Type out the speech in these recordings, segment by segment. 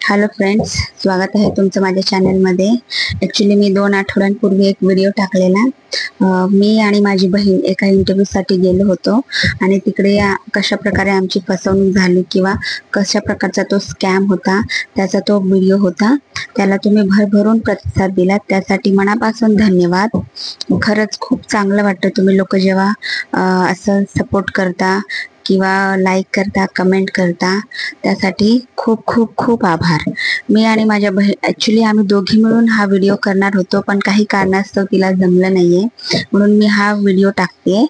Hello friends, स्वागत आहे तुमचं माझ्या चॅनलमध्ये. ॲक्च्युली मी 2 आठवड्यांपूर्वी एक व्हिडिओ टाकलेला. मी आणि माझी बहीण एका इंटरव्ह्यूसाठी गेलो होतो आणि तिकडे कशा प्रकारे आमची फसवणूक झाली किंवा कशा प्रकारचा तो स्कॅम होता त्याचा तो व्हिडिओ होता. त्याला तुम्ही भरभरून प्रतिसाद दिलात, त्यासाठी मनापासून धन्यवाद. खरंच खूप चांगलं वाटतं तुम्ही लोक जेव्हा असं सपोर्ट करता किंवा लाईक करता, कमेंट करता, त्यासाठी खूप खूप खूप आभार. मी आणि माझ्या बहीण ॲक्च्युली आम्ही दोघी मिळून हा व्हिडिओ करणार होतो, पण काही कारणास्तव तिला जमलं नाहीये, म्हणून मी हा व्हिडिओ टाकते.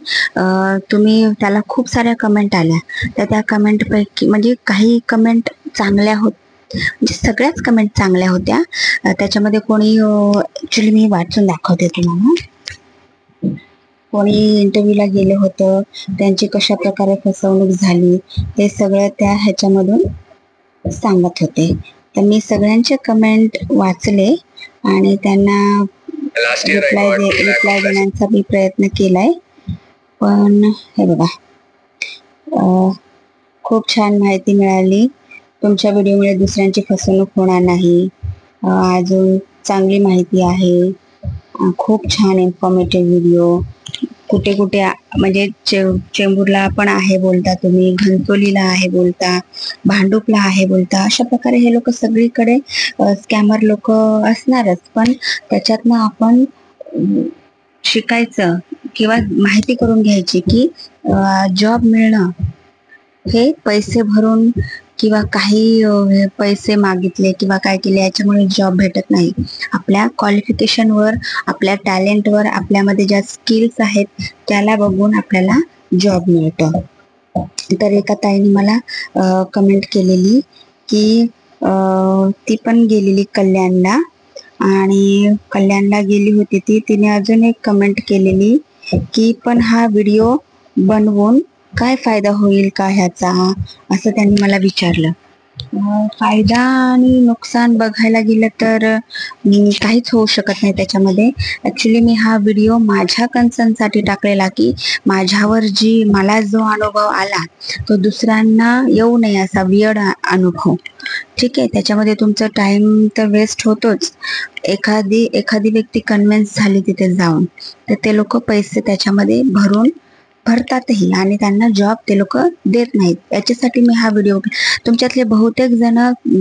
तुम्ही त्याला खूप साऱ्या कमेंट आल्या, तर त्या कमेंटपैकी म्हणजे काही कमेंट चांगल्या म्हणजे सगळ्याच कमेंट चांगल्या होत्या. त्याच्यामध्ये कोणी ॲक्च्युली मी वाचून दाखवते तुम्हाला. कोणी इंटरव्ह्यूला गेलं होतं, त्यांची कशा प्रकारे फसवणूक झाली, हे सगळं त्या ह्याच्यामधून सांगत होते. तर मी सगळ्यांचे कमेंट वाचले आणि त्यांना रिप्लाय देण्याचा मी प्रयत्न केलाय. पण हे बघा, खूप छान माहिती मिळाली. तुमच्या व्हिडिओमुळे दुसऱ्यांची फसवणूक होणार नाही. अजून चांगली माहिती आहे. खूप छान इन्फॉर्मेटिव्ह व्हिडिओ. कुठे कुठे म्हणजे चेंबूरला पण आहे बोलता तुम्ही, घनसोलीला आहे बोलता, भांडुपला आहे बोलता. अशा प्रकारे हे लोक सगळीकडे स्कॅमर लोक असणारच, पण त्याच्यातनं आपण शिकायचं किंवा माहिती करून घ्यायची की जॉब मिळणं हे पैसे भरून किंवा काही पैसे मागितले किंवा काय केले याच्यामुळे जॉब भेटत नाही. आपल्या क्वालिफिकेशनवर, आपल्या टॅलेंटवर, आपल्यामध्ये ज्या स्किल्स आहेत त्याला बघून आपल्याला जॉब मिळतो. तर एका ताईने मला कमेंट केलेली की ती पण गेलेली कल्याणला, आणि कल्याणला गेली होती तिने अजून एक कमेंट केलेली की पण हा व्हिडिओ बनवून काय फायदा होईल का ह्याचा, असं त्यांनी मला विचारलं. फायदा आणि नुकसान बघायला गेलं तर काहीच होऊ शकत नाही त्याच्यामध्ये. ॲक्च्युली मी हा व्हिडिओ माझ्या कन्सर्नसाठी टाकलेला की मला जो अनुभव आला तो दुसऱ्यांना येऊ नये, असा वियर्ड अनुभव. ठीक आहे, त्याच्यामध्ये तुमचा टाइम तर वेस्ट होतोच. एखादी व्यक्ती कन्व्हिन्स झाली तिथे जाऊन, तर ते लोक पैसे त्याच्यामध्ये भरतातही आणि त्यांना जॉब ते लोक देत नाहीत. याच्यासाठी मी हा व्हिडिओ. तुमच्यातले बहुतेक जण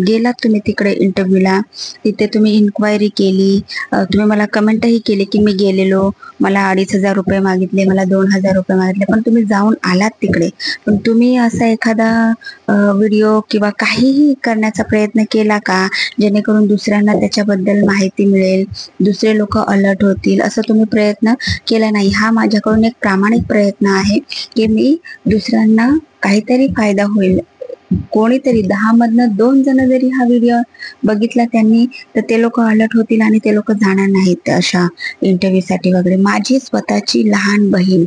गेलात तुम्ही तिकडे इंटरव्ह्यूला, तिथे तुम्ही इन्क्वायरी केली, तुम्ही मला कमेंटही केली की मी गेलेलो, मला 2,500 रुपये मागितले, मला 2,000 रुपये मागितले, पण तुम्ही जाऊन आलात तिकडे. पण तुम्ही असा एखादा व्हिडिओ किंवा काहीही करण्याचा प्रयत्न केला का, जेणेकरून दुसऱ्यांना त्याच्याबद्दल माहिती मिळेल, दुसरे लोक अलर्ट होतील, असं तुम्ही प्रयत्न केला नाही. हा माझ्याकडून एक प्रामाणिक प्रयत्न आहे की मी दुसऱ्यांना काहीतरी फायदा होईल. कोणीतरी 10 मधनं 2 जण जरी हा व्हिडिओ बघितला त्यांनी, तर ते लोक अलर्ट होतील आणि ते लोक जाणार नाहीत अशा इंटरव्ह्यूसाठी वगैरे. माझी स्वतःची लहान बहीण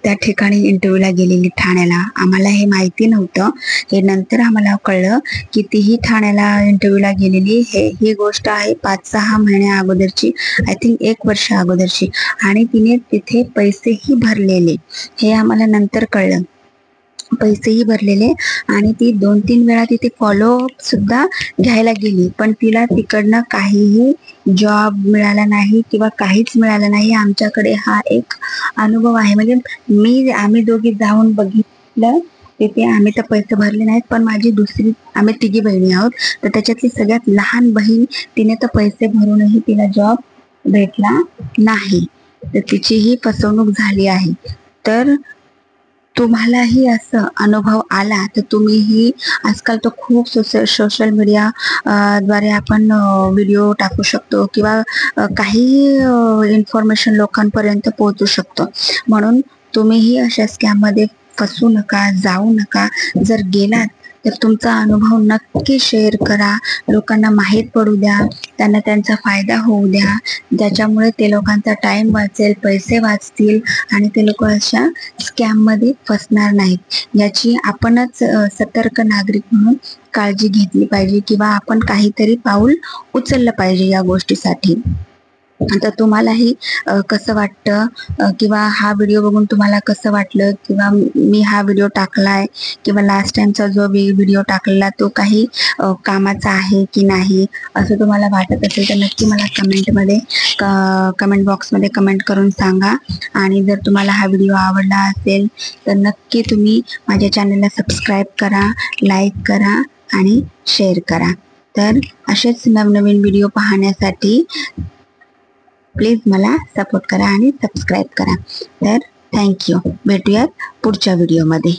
त्या ठिकाणी इंटरव्ह्यूला गेलेली, ठाण्याला. आम्हाला हे माहिती नव्हतं, हे नंतर आम्हाला कळलं की तीही ठाण्याला इंटरव्ह्यूला गेलेली. ही गोष्ट आहे 5-6 महिन्या अगोदरची, आय थिंक 1 वर्ष अगोदरची, आणि तिने तिथे पैसेही भरलेले, हे आम्हाला नंतर कळलं. पैसेही भरलेले आणि ती 2-3 वेळा तिथे फॉलोअप सुद्धा घ्यायला गेली, पण तिला तिकडनं काहीही जॉब मिळाला नाही किंवा काहीच मिळालं नाही. आमच्याकडे हा एक अनुभव आहे. म्हणजे आम्ही दोघी जाऊन बघितलं तिथे. आम्ही तर पैसे भरले नाहीत, पण आम्ही तिघी बहिणी आहोत, तर त्याच्यातली सगळ्यात लहान बहीण, तिने तर पैसे भरूनही तिला जॉब भेटला नाही, तर तिचीही फसवणूक झाली आहे. तर तुम्हालाही असं अनुभव आला तर तुम्हीही, आजकाल तर खूप सोशल मीडिया द्वारे आपण व्हिडिओ टाकू शकतो किंवा काही इन्फॉर्मेशन लोकांपर्यंत पोहोचू शकतो. म्हणून तुम्हीही अशा स्कॅममध्ये फसू नका, जाऊ नका. जर गेलात तर तुमचा अनुभव नक्की शेअर करा, लोकांना माहीत पडू द्या, त्यांना त्यांचा फायदा होऊ द्या, ज्याच्यामुळे ते लोकांचा टाइम वाचेल, पैसे वाचतील आणि ते लोक अशा स्कॅममध्ये फसणार नाहीत. याची आपणच सतर्क नागरिक म्हणून काळजी घेतली पाहिजे किंवा आपण काहीतरी पाऊल उचललं पाहिजे या गोष्टीसाठी. तर तुम्हालाही कसं वाटतं किंवा हा व्हिडिओ बघून तुम्हाला कसं वाटलं, किंवा मी हा व्हिडिओ टाकलाय किंवा लास्ट टाइमचा जो व्हिडिओ टाकलेला तो काही कामाचा आहे की नाही, असं तुम्हाला वाटत असेल तर नक्की मला कमेंट बॉक्समध्ये कमेंट करून सांगा. आणि जर तुम्हाला हा व्हिडिओ आवडला असेल तर नक्की तुम्ही माझ्या चॅनलला सबस्क्राईब करा, लाईक करा आणि शेअर करा. तर असेच नवनवीन व्हिडिओ पाहण्यासाठी प्लीज मला सपोर्ट करा आणि सबस्क्राईब करा. तर थँक्यू. भेटूयात पुढच्या व्हिडिओमध्ये.